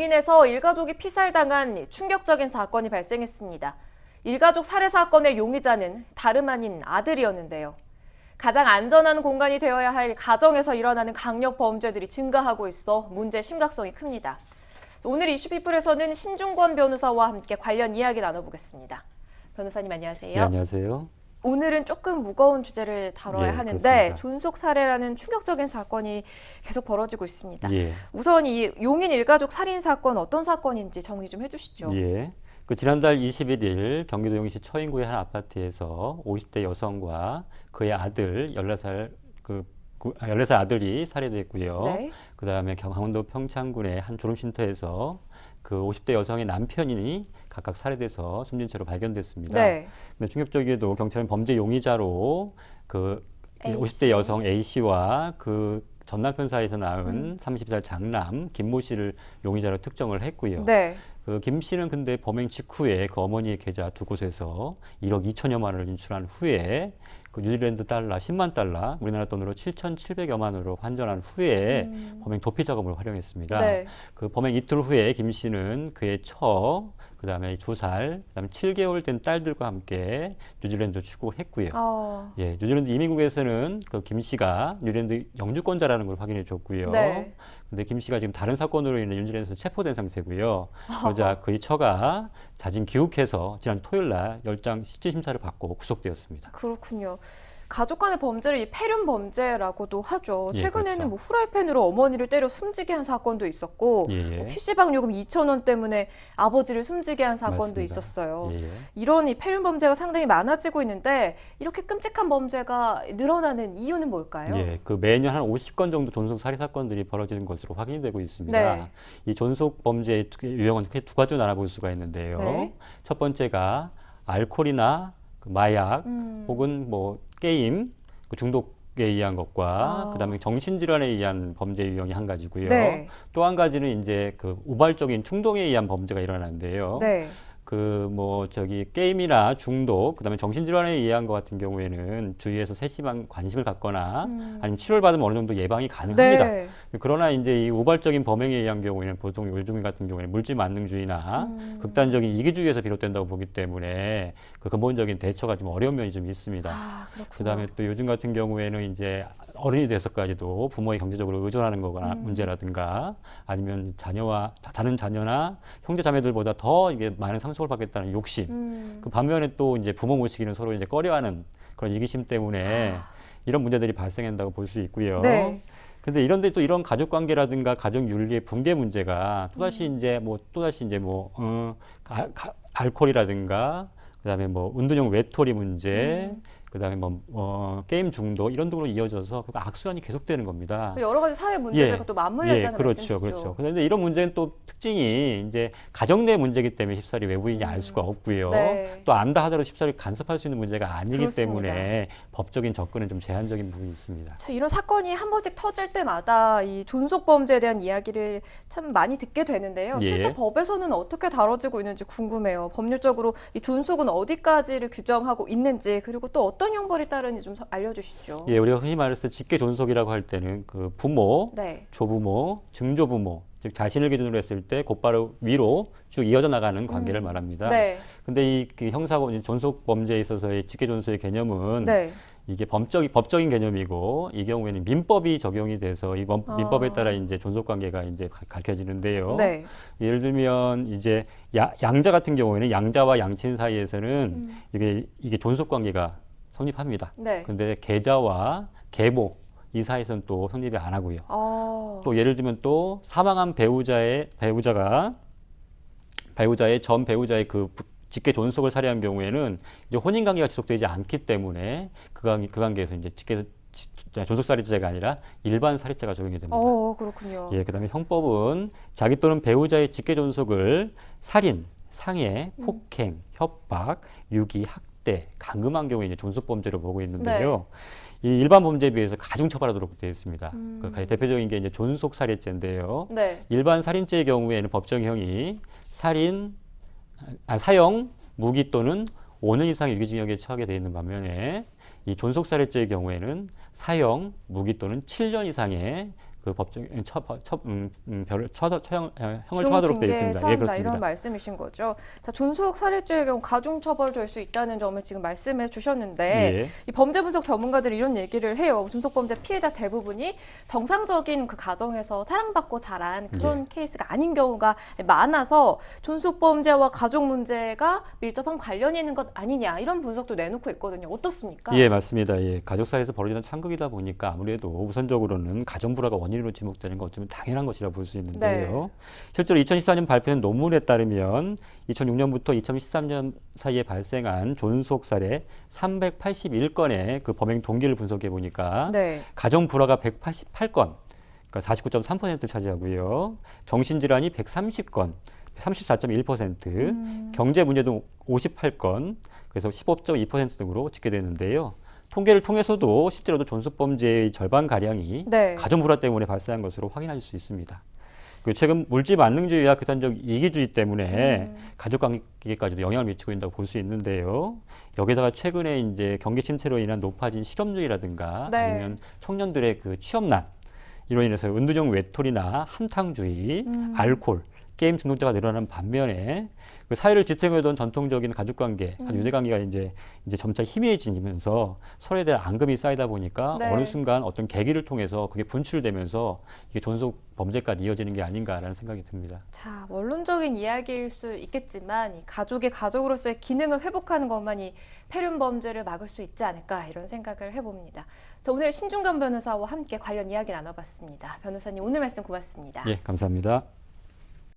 용인에서 일가족이 피살당한 충격적인 사건이 발생했습니다. 일가족 살해 사건의 용의자는 다름 아닌 아들이었는데요. 가장 안전한 공간이 되어야 할 가정에서 일어나는 강력 범죄들이 증가하고 있어 문제의 심각성이 큽니다. 오늘 이슈피플에서는 신중권 변호사와 함께 관련 이야기 나눠보겠습니다. 변호사님 안녕하세요. 네, 안녕하세요. 오늘은 조금 무거운 주제를 다뤄야 하는데 그렇습니다. 존속 살해라는 충격적인 사건이 계속 벌어지고 있습니다. 예. 우선 이 용인 일가족 살인 사건 어떤 사건인지 정리 좀 해주시죠. 예. 지난달 21일 경기도 용인시 처인구의 한 아파트에서 50대 여성과 그의 아들 14살 14살 아들이 살해됐고요. 네. 그다음에 강원도 평창군의 한 졸음쉼터에서 그 50대 여성의 남편이 각각 살해돼서 숨진 채로 발견됐습니다. 네. 근데 충격적이게도 경찰은 범죄 용의자로 그 A 50대 여성 A 씨와 그 전 남편 사이에서 낳은 30살 장남 김모 씨를 용의자로 특정을 했고요. 네. 그 김 씨는 근데 범행 직후에 그 어머니의 계좌 두 곳에서 1억 2천여만 원을 인출한 후에 그 뉴질랜드 달러 10만 달러, 우리나라 돈으로 7,700여만 원으로 환전한 후에 범행 도피 작업을 활용했습니다. 네. 그 범행 이틀 후에 김 씨는 그의 처, 그다음에 2살, 그다음에 7개월 된 딸들과 함께 뉴질랜드 출국을 했고요. 예, 뉴질랜드 이민국에서는 그 김 씨가 뉴질랜드 영주권자라는 걸 확인해 줬고요. 네. 근데 김 씨가 지금 다른 사건으로 인해 뉴질랜드에서 체포된 상태고요. 그러자 그의 처가 자진 귀국해서 지난 토요일 날 열장 실질 심사를 받고 구속되었습니다. 그렇군요. 가족 간의 범죄를 이 폐륜 범죄라고도 하죠. 예, 최근에는 그렇죠. 뭐 후라이팬으로 어머니를 때려 숨지게 한 사건도 있었고 예. PC방 요금 2,000원 때문에 아버지를 숨지게 한 사건도 맞습니다. 있었어요. 예. 이런 이 폐륜 범죄가 상당히 많아지고 있는데 이렇게 끔찍한 범죄가 늘어나는 이유는 뭘까요? 예, 그 매년 한 50건 정도 존속 살해 사건들이 벌어지는 것으로 확인되고 있습니다. 네. 이 존속 범죄의 유형은 크게 두 가지로 나눠볼 수가 있는데요. 네. 첫 번째가 알코올이나 그 마약 혹은 뭐 게임 그 중독에 의한 것과 그다음에 정신질환에 의한 범죄 유형이 한 가지고요. 네. 또 한 가지는 이제 그 우발적인 충동에 의한 범죄가 일어나는데요. 네. 그 뭐 저기 게임이나 중독, 그다음에 정신질환에 의한 것 같은 경우에는 주위에서 세심한 관심을 갖거나 아니면 치료를 받으면 어느 정도 예방이 가능합니다. 네. 그러나 이제 이 우발적인 범행에 의한 경우에는 보통 요즘 같은 경우에는 물질 만능주의나 극단적인 이기주의에서 비롯된다고 보기 때문에 그 근본적인 대처가 좀 어려운 면이 좀 있습니다. 그렇구나. 그다음에 또 요즘 같은 경우에는 이제 어른이 돼서까지도 부모의 경제적으로 의존하는 거거나 문제라든가 아니면 자녀와 다른 자녀나 형제 자매들보다 더 이게 많은 상속을 받겠다는 욕심. 그 반면에 또 이제 부모 모시기는 서로 이제 꺼려하는 그런 이기심 때문에 이런 문제들이 발생한다고 볼 수 있고요. 네. 근데 이런데 또 이런 가족 관계라든가 가족 윤리의 붕괴 문제가 또다시 이제 알코올이라든가 그다음에 뭐 은둔형 외톨이 문제, 그다음에 게임 중독 이런 등으로 이어져서 그 악순환이 계속되는 겁니다. 여러 가지 사회 문제들과 또 맞물려 있다는 그렇죠, 말씀이시죠. 그렇죠. 그런데 이런 문제는 또 특징이 이제 가정 내 문제이기 때문에 쉽사리 외부인이 알 수가 없고요. 네. 또 안다 하더라도 쉽사리 간섭할 수 있는 문제가 아니기 그렇습니다. 때문에 법적인 접근은 좀 제한적인 부분이 있습니다. 자, 이런 사건이 한 번씩 터질 때마다 이 존속 범죄에 대한 이야기를 참 많이 듣게 되는데요. 예. 실제 법에서는 어떻게 다뤄지고 있는지 궁금해요. 법률적으로 이 존속은 어디까지를 규정하고 있는지 그리고 또 어떤 형벌이 따르는지 좀 알려주시죠. 예, 우리가 흔히 말해서 직계 존속이라고 할 때는 그 부모, 네. 조부모, 증조부모, 즉 자신을 기준으로 했을 때 곧바로 위로 쭉 이어져 나가는 관계를 말합니다. 네. 근데 이 그 형사범 존속 범죄에 있어서의 직계 존속의 개념은 네. 이게 법적인 개념이고 이 경우에는 민법이 적용이 돼서 이 민법에 따라 이제 존속 관계가 이제 가르쳐지는데요. 네. 예를 들면 이제 양자 같은 경우에는 양자와 양친 사이에서는 이게 존속 관계가 성립합니다. 네. 근데 계자와 계모 이 사이에서는 또 성립이 안 하고요. 또 예를 들면 또 사망한 배우자의 전 배우자의 그 직계 존속을 살해한 경우에는 이제 혼인 관계가 지속되지 않기 때문에 그 관계에서 이제 존속 살해죄가 아니라 일반 살해죄가 적용이 됩니다. 그렇군요. 예, 그다음에 형법은 자기 또는 배우자의 직계 존속을 살인, 상해, 폭행, 협박, 유기, 학대, 감금한 경우에 이제 존속 범죄로 보고 있는데요. 이 일반 범죄에 비해서 가중 처벌하도록 되어 있습니다. 그 대표적인 게 이제 존속 살해죄인데요. 네. 일반 살인죄의 경우에는 법정형이 사형, 무기 또는 5년 이상의 유기징역에 처하게 되어 있는 반면에 이 존속살해죄의 경우에는 사형, 무기 또는 7년 이상의 그 법정 형을 처하도록 중징계 되어 있습니다. 처한다 그렇습니다. 이런 말씀이신 거죠. 자, 존속 살해죄의 경우 가중 처벌될 수 있다는 점을 지금 말씀해 주셨는데 예. 이 범죄 분석 전문가들이 이런 얘기를 해요. 존속 범죄 피해자 대부분이 정상적인 그 가정에서 사랑받고 자란 그런 케이스가 아닌 경우가 많아서 존속 범죄와 가족 문제가 밀접한 관련이 있는 것 아니냐 이런 분석도 내놓고 있거든요. 어떻습니까? 예, 맞습니다. 예, 가족사에서 벌어지는 창극이다 보니까 아무래도 우선적으로는 가정불화가 원인으로 지목되는 건 어쩌면 당연한 것이라 볼 수 있는데요. 네. 실제로 2014년 발표된 논문에 따르면 2006년부터 2013년 사이에 발생한 존속살해 381건의 그 범행 동기를 분석해 보니까 네. 가정불화가 188건, 그러니까 49.3%를 차지하고요. 정신질환이 130건, 34.1%, 경제 문제도 58건, 그래서 15.2% 등으로 집계되는데요. 통계를 통해서도 실제로도 존속범죄의 절반가량이 네. 가정불화 때문에 발생한 것으로 확인할 수 있습니다. 그리고 최근 물질 만능주의와 극단적 이기주의 때문에 가족관계까지도 영향을 미치고 있다고 볼 수 있는데요. 여기다가 최근에 이제 경기 침체로 인한 높아진 실업률이라든가 네. 아니면 청년들의 그 취업난 이로 인해서 은두정 외톨이나 한탕주의, 알코올, 게임 중독자가 늘어나는 반면에 그 사회를 지탱하던 전통적인 가족관계, 유대관계가 이제 점차 희미해지면서 서로에 대한 앙금이 쌓이다 보니까 네. 어느 순간 어떤 계기를 통해서 그게 분출되면서 이게 존속 범죄까지 이어지는 게 아닌가라는 생각이 듭니다. 자, 원론적인 이야기일 수 있겠지만 이 가족이 가족으로서의 기능을 회복하는 것만이 폐륜 범죄를 막을 수 있지 않을까 이런 생각을 해봅니다. 자, 오늘 신중견 변호사와 함께 관련 이야기 나눠봤습니다. 변호사님 오늘 말씀 고맙습니다. 예, 감사합니다.